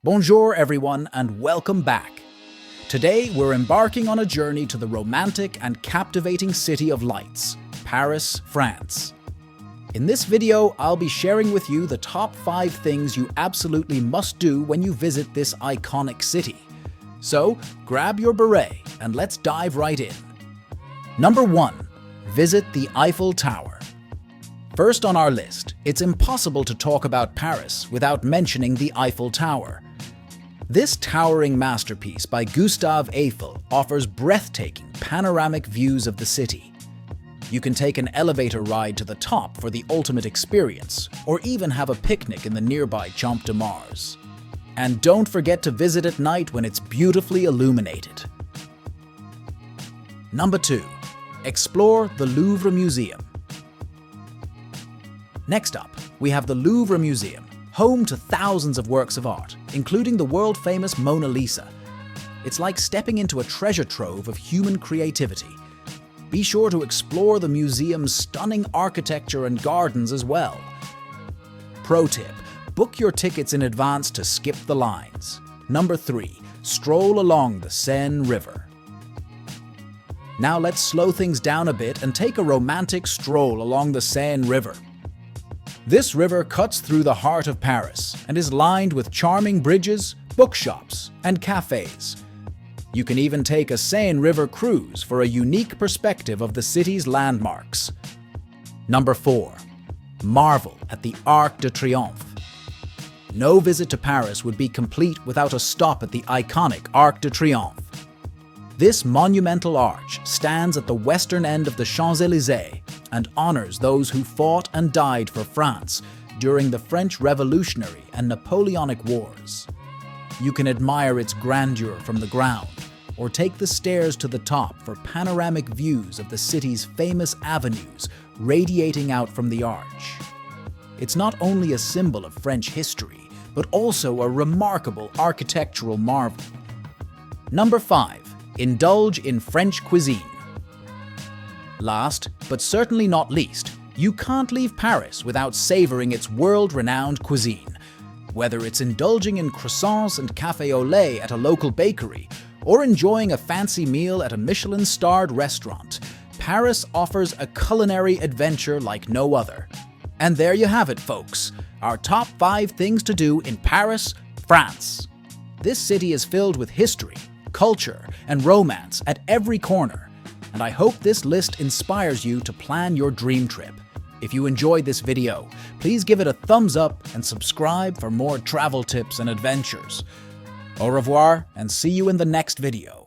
Bonjour everyone and welcome back. Today we're embarking on a journey to the romantic and captivating city of lights, Paris, France. In this video, I'll be sharing with you the top 5 things you absolutely must do when you visit this iconic city. So, grab your beret and let's dive right in. Number 1. Visit the Eiffel Tower. First on our list, it's impossible to talk about Paris without mentioning the Eiffel Tower. This towering masterpiece by Gustave Eiffel offers breathtaking panoramic views of the city. You can take an elevator ride to the top for the ultimate experience, or even have a picnic in the nearby Champ de Mars. And don't forget to visit at night when it's beautifully illuminated. Number 2. Explore the Louvre Museum. Next up, we have the Louvre Museum, home to thousands of works of art, including the world-famous Mona Lisa. It's like stepping into a treasure trove of human creativity. Be sure to explore the museum's stunning architecture and gardens as well. Pro tip: book your tickets in advance to skip the lines. Number 3. Stroll along the Seine River. Now let's slow things down a bit and take a romantic stroll along the Seine River. This river cuts through the heart of Paris and is lined with charming bridges, bookshops, and cafes. You can even take a Seine River cruise for a unique perspective of the city's landmarks. Number 4. Marvel at the Arc de Triomphe. No visit to Paris would be complete without a stop at the iconic Arc de Triomphe. This monumental arch stands at the western end of the Champs-Élysées and honors those who fought and died for France during the French Revolutionary and Napoleonic Wars. You can admire its grandeur from the ground, or take the stairs to the top for panoramic views of the city's famous avenues radiating out from the arch. It's not only a symbol of French history, but also a remarkable architectural marvel. Number 5. Indulge in French cuisine. Last, but certainly not least, you can't leave Paris without savoring its world-renowned cuisine. Whether it's indulging in croissants and café au lait at a local bakery, or enjoying a fancy meal at a Michelin-starred restaurant, Paris offers a culinary adventure like no other. And there you have it, folks, our top 5 things to do in Paris, France. This city is filled with history, culture, and romance at every corner, and I hope this list inspires you to plan your dream trip. If you enjoyed this video, please give it a thumbs up and subscribe for more travel tips and adventures. Au revoir, and see you in the next video.